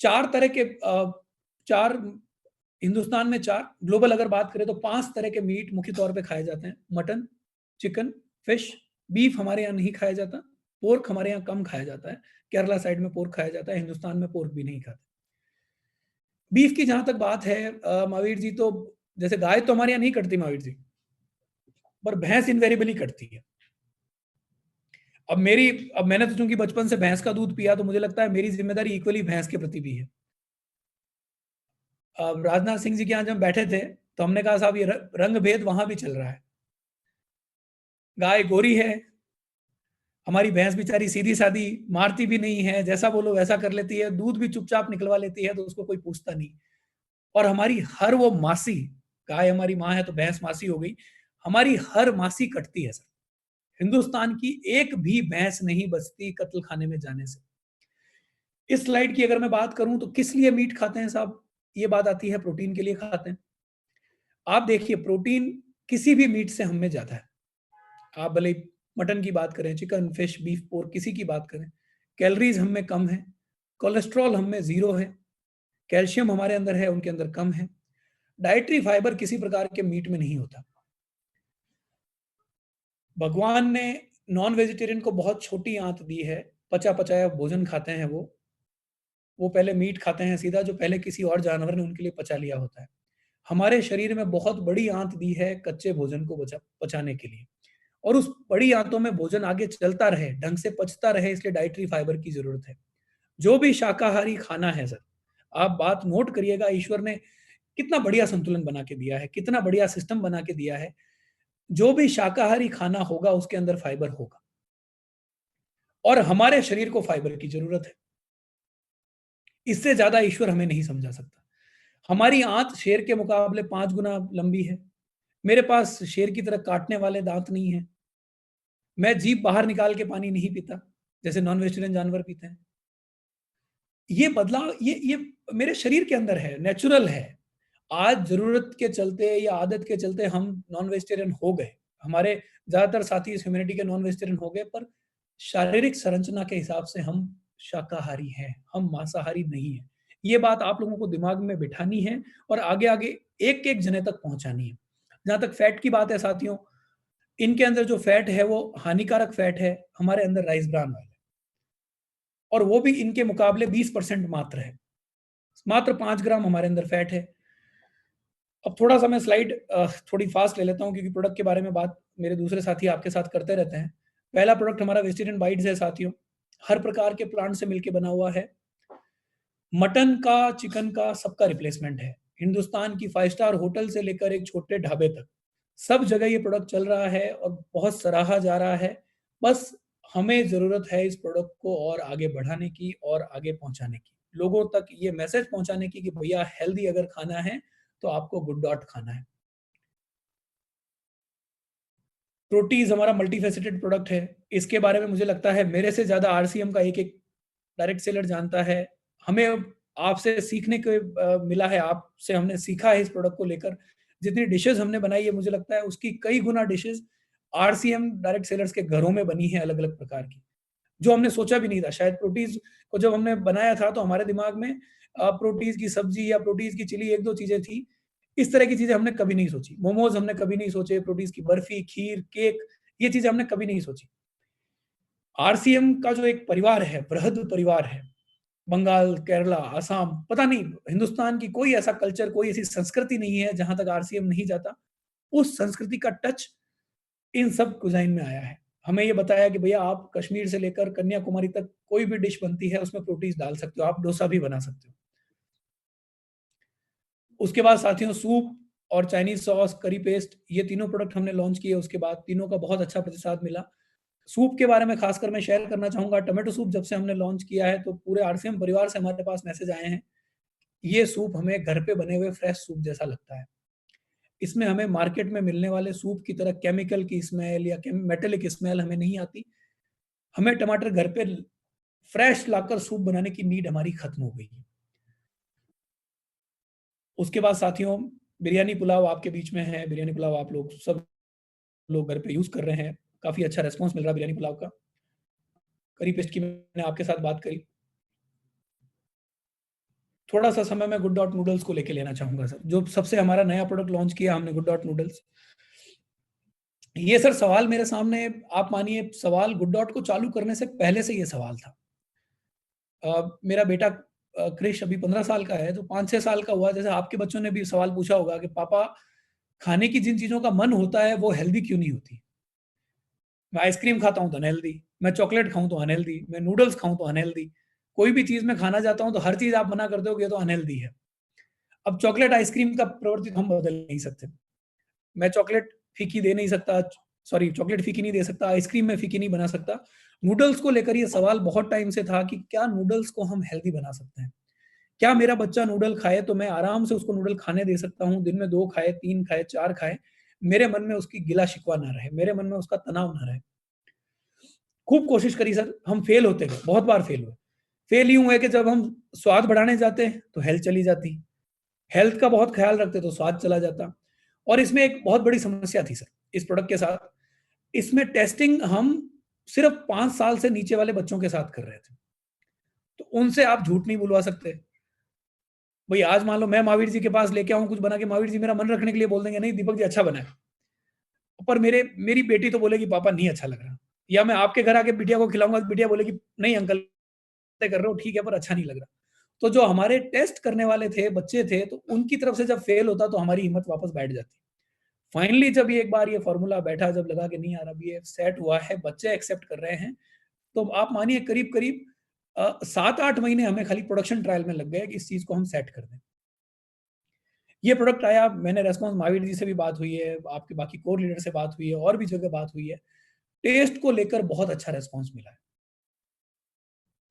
4 तरह के 4 हिंदुस्तान में 4, ग्लोबल अगर बात करें तो 5 तरह के मीट मुख्य तौर पे खाए जाते हैं। मटन, चिकन, फिश, बीफ हमारे यहाँ नहीं खाया जाता, पोर्क हमारे यहाँ कम खाया जाता है। केरला साइड में पोर्क खाया जाता है, हिंदुस्तान में पोर्क भी नहीं खाते। बीफ की जहाँ तक बात है महावीर जी, तो जैसे गाय तो हमारे यहाँ नहीं कटती महावीर जी, पर भैंस इनवेरिएबली कटती है। अब मैंने तो चूंकि बचपन से भैंस का दूध पिया, तो मुझे लगता है मेरी जिम्मेदारी इक्वली भैंस के प्रति भी है। अब राजनाथ सिंह जी के यहाँ जब बैठे थे, तो हमने कहा साहब ये रंग भेद वहां भी चल रहा है। गाय गोरी है, हमारी भैंस बेचारी सीधी सादी, मारती भी नहीं है, जैसा बोलो वैसा कर लेती है, दूध भी चुपचाप निकलवा लेती है, तो उसको कोई पूछता नहीं। और हमारी हर वो मासी, गाय हमारी माँ है तो भैंस मासी हो गई, हमारी हर मासी कटती है सर। हिंदुस्तान की एक भी भैंस नहीं बचती कत्ल खाने में जाने से। इस स्लाइड की अगर मैं बात करूं तो किस लिए मीट खाते हैं साहब, ये बात आती है प्रोटीन के लिए खाते हैं। आप देखिए प्रोटीन किसी भी मीट से हम में ज्यादा है। आप भले मटन की बात करें, चिकन, फिश, बीफ, पोर्क, किसी की बात करें, कैलोरीज हम में कम है, कोलेस्ट्रॉल हम में 0 है, कैल्शियम हमारे अंदर है, उनके अंदर कम है। डाइटरी फाइबर किसी प्रकार के मीट में नहीं होता। भगवान ने नॉन वेजिटेरियन को बहुत छोटी आंत दी है, पचा पचाया भोजन खाते हैं वो पहले मीट खाते हैं सीधा, जो पहले किसी और जानवर ने उनके लिए पचा लिया होता है। हमारे शरीर में बहुत बड़ी आंत दी है कच्चे भोजन को पचाने के लिए, और उस बड़ी आंतों में भोजन आगे चलता रहे, ढंग से पचता रहे, इसलिए डाइटरी फाइबर की जरूरत है। जो भी शाकाहारी खाना है सर, आप बात नोट करिएगा, ईश्वर ने कितना बढ़िया संतुलन बना के दिया है, कितना बढ़िया सिस्टम बना के दिया है। जो भी शाकाहारी खाना होगा उसके अंदर फाइबर होगा, और हमारे शरीर को फाइबर की जरूरत है। इससे ज्यादा ईश्वर हमें नहीं समझा सकता। हमारी आंत शेर के मुकाबले 5 गुना लंबी है। मेरे पास शेर की तरह काटने वाले दांत नहीं है। मैं जीभ बाहर निकाल के पानी नहीं पीता जैसे नॉन वेजिटेरियन जानवर पीते हैं। ये बदलाव ये मेरे शरीर के अंदर है, नेचुरल है। आज जरूरत के चलते या आदत के चलते हम नॉन वेजिटेरियन हो गए, हमारे ज्यादातर साथी इस ह्यूमैनिटी के नॉन वेजिटेरियन हो गए, पर शारीरिक संरचना के हिसाब से हम शाकाहारी हैं, हम मांसाहारी नहीं है। ये बात आप लोगों को दिमाग में बिठानी है और आगे आगे एक एक जने तक पहुंचानी है। जहां तक फैट की बात है साथियों, इनके अंदर जो फैट है वो हानिकारक फैट है, हमारे अंदर राइस ब्रान ऑयल है, और वो भी इनके मुकाबले 20% मात्र है। मात्र 5 ग्राम हमारे अंदर फैट है। अब थोड़ा सा मैं स्लाइड थोड़ी फास्ट ले लेता हूँ, क्योंकि प्रोडक्ट के बारे में बात मेरे दूसरे साथी आपके साथ करते रहते हैं। पहला प्रोडक्ट हमारा वेजिटेरियन बाइट्स है साथियों, हर प्रकार के प्लांट से मिलकर बना हुआ है। मटन का, चिकन का, सबका रिप्लेसमेंट है। हिंदुस्तान की 5 स्टार होटल से लेकर एक छोटे ढाबे तक सब जगह ये प्रोडक्ट चल रहा है और बहुत सराहा जा रहा है। बस हमें जरूरत है इस प्रोडक्ट को और आगे बढ़ाने की और आगे पहुंचाने की, लोगों तक ये मैसेज पहुंचाने की कि भैया हेल्दी अगर खाना है तो आपको गुड डॉट खाना है। प्रोटीज हमारा मल्टीफेसेटेड प्रोडक्ट है। इसके बारे में मुझे लगता है मेरे से ज्यादा आरसीएम का एक एक डायरेक्ट सेलर जानता है। हमें आपसे सीखने को मिला है, आपसे हमने सीखा है इस प्रोडक्ट को लेकर। जितनी डिशेज हमने बनाई है, मुझे लगता है उसकी कई गुना डिशेज आरसीएम डायरेक्ट सेलर्स के घरों में बनी है, अलग अलग प्रकार की, जो हमने सोचा भी नहीं था। शायद प्रोटीज को जब हमने बनाया था तो हमारे दिमाग में प्रोटीज की सब्जी या प्रोटीज की चिली, एक दो चीजें थी। इस तरह की चीजें हमने कभी नहीं सोची। मोमोज हमने कभी नहीं सोचे, प्रोटीज की बर्फी, खीर, केक, ये चीजें हमने कभी नहीं सोची। आरसीएम का जो एक परिवार है, बृहद परिवार है, बंगाल, केरला, असम, पता नहीं हिंदुस्तान की कोई ऐसा कल्चर, कोई ऐसी संस्कृति नहीं है जहां तक आरसीएम नहीं जाता। उस संस्कृति का टच इन सब कुजाइन में आया है। हमें ये बताया कि भैया आप कश्मीर से लेकर कन्याकुमारी तक कोई भी डिश बनती है उसमें प्रोटीन डाल सकते हो, आप डोसा भी बना सकते हो। उसके बाद साथियों सूप और चाइनीज सॉस, करी पेस्ट, ये तीनों प्रोडक्ट हमने लॉन्च किए। उसके बाद तीनों का बहुत अच्छा प्रतिसाद मिला। सूप के बारे में खासकर मैं शेयर करना चाहूंगा। टोमेटो सूप जब से हमने लॉन्च किया है तो पूरे आरसीएम परिवार से हमारे पास मैसेज आए हैं, ये सूप हमें घर पे बने हुए फ्रेश सूप जैसा लगता है। इसमें हमें मार्केट में मिलने वाले सूप की तरह केमिकल की स्मेल या मेटेलिक स्मेल हमें नहीं आती। हमें टमाटर घर पे फ्रेश लाकर सूप बनाने की नीड हमारी खत्म हो गई है। उसके बाद साथियों बिरयानी पुलाव आपके बीच में है। बिरयानी पुलाव आप लोग सब लोग घर पे यूज कर रहे हैं, काफी अच्छा रेस्पॉन्स मिल रहा है बिरयानी पुलाव का। करी पेस्ट की मैंने आपके साथ बात करी। थोड़ा-सा समय मैं गुड डॉट नूडल्स को लेके लेना चाहूँगा सर, जो सबसे हमारा नया प्रोडक्ट लॉन्च किया हमने गुड डॉट नूडल्स। ये सर सवाल मेरे सामने आप मानिए सवाल गुड डॉट को चालू करने से पहले से ये सवाल था। मेरा बेटा क्रिश अभी 15 साल का है, तो 5-6 साल का हुआ, जैसे आपके बच्चों ने भी सवाल पूछा होगा कि पापा खाने की जिन चीज़ों का मन होता है, वो हेल्दी क्यों नहीं होती? मैं आइसक्रीम खाता हूँ तो अनहेल्दी, मैं चॉकलेट खाऊँ तो अनहेल्दी, मैं नूडल्स खाऊँ तो अनहेल्दी। कोई भी चीज़ मैं खाना चाहता हूँ तो हर चीज़ आप मना करते हो कि ये तो अनहेल्दी है। अब चॉकलेट आइसक्रीम का प्रवृत्ति तो हम बदल नहीं सकते। मैं चॉकलेट फीकी दे नहीं सकता, सॉरी चॉकलेट फीकी नहीं दे सकता, आइसक्रीम मैं फीकी नहीं बना सकता। नूडल्स को लेकर ये सवाल बहुत टाइम से था कि क्या नूडल्स को हम हेल्दी बना सकते हैं? क्या मेरा बच्चा नूडल खाए तो मैं आराम से उसको नूडल खाने दे सकता हूँ, दिन में 2 खाए, 3 खाए, 4 खाए, मेरे मन में उसकी गिला-शिकवा ना रहे, मेरे मन में उसका तनाव ना रहे। खूब कोशिश करी सर, हम फेल होते गए, बहुत बार फेल हुए। फेल यूँ हुए कि जब हम स्वाद बढ़ाने जाते, तो हेल्थ चली जाती। हेल्थ का बहुत ख़्याल रखते तो स्वाद चला जाता। और इसमें एक बहुत बड़ी समस्या थी सर, इस प्रोडक्ट के साथ। इसमें टेस्टिंग हम सिर्फ़ 5 साल से नीचे वाले बच्चों के साथ कर रहे थे। तो उनसे आप झूठ नहीं बुलवा सकते। भई आज मान लो मैं महावीर जी के पास लेके आऊँ कुछ बना के, महावीर जी मेरा मन रखने के लिए बोल देंगे, "नहीं दीपक जी अच्छा बना है।" पर मेरी बेटी तो बोलेगी, "पापा नहीं अच्छा लग रहा।" या मैं आपके घर आके बिटिया को खिलाऊँगा, तो बिटिया बोलेगी, "नहीं अंकल कर रहे हो ठीक है, पर अच्छा नहीं लग रहा।" तो जो हमारे टेस्ट करने वाले थे, बच्चे थे, तो उनकी तरफ से जब फेल होता, तो हमारी हिम्मत वापस बैठ जाती। फाइनली जब ये एक बार ये फ़ॉर्मूला बैठा, जब लगा कि नहीं यार अब ये सेट हुआ है, बच्चे एक्सेप्ट कर रहे हैं, तो आप मानिए करीब-करीब 7-8 महीने हमें खाली प्रोडक्शन ट्रायल में लग गए कि इस चीज़ को हम सेट कर दें। ये प्रोडक्ट आया, मैंने रिस्पॉन्स महावीर जी से भी बात हुई है, आपके बाकी कोर लीडर से बात हुई है, और भी जगह बात हुई है। टेस्ट को लेकर बहुत अच्छा रिस्पॉन्स मिला है।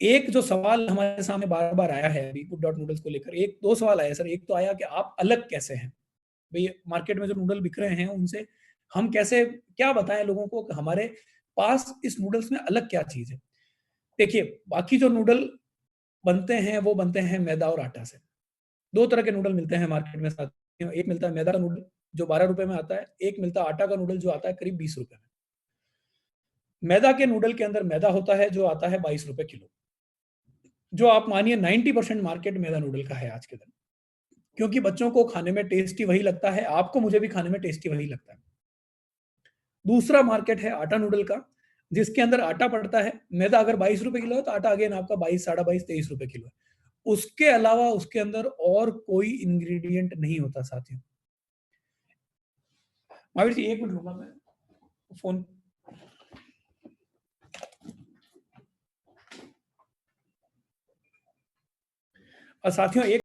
एक जो सवाल हमारे सामने बार-बार आया है अभी गुड डॉट नूडल्स को लेकर, 1-2 सवाल आए सर। एक तो आया कि आप अलग कैसे हैं? भई मार्केट में जो नूडल बिक रहे हैं उनसे हम कैसे क्या बताएँ लोगों को कि हमारे पास इस नूडल्स में अलग क्या चीज़ है? देखिए, बाकी जो नूडल बनते हैं वो बनते हैं मैदा और आटा से। 2 तरह के नूडल मिलते हैं मार्केट में साथियों, एक मिलता है मैदा का नूडल जो ₹12 में आता है, एक मिलता है आटा का नूडल जो आता है करीब ₹20 में। मैदा के नूडल के अंदर मैदा होता है जो आता है ₹22 किलो। जो आप मानिए 90% मार्केट मैदा नूडल का है आज के दिन। क्योंकि बच्चों को खाने में टेस्टी वही लगता है, आपको मुझे भी खाने में टेस्टी वही लगता है। दूसरा मार्केट है आटा नूडल का, जिसके अंदर आटा पड़ता है, मैदा अगर ₹22 किलो है तो आटा अगेन आपका 22, साढ़ा 22, ₹23 किलो है। उसके अलावा उसके अंदर और कोई इंग्रीडिएंट नहीं होता साथियों। महावीर जी 1 मिनट लूँगा मैं, फ़ोन साथियों एक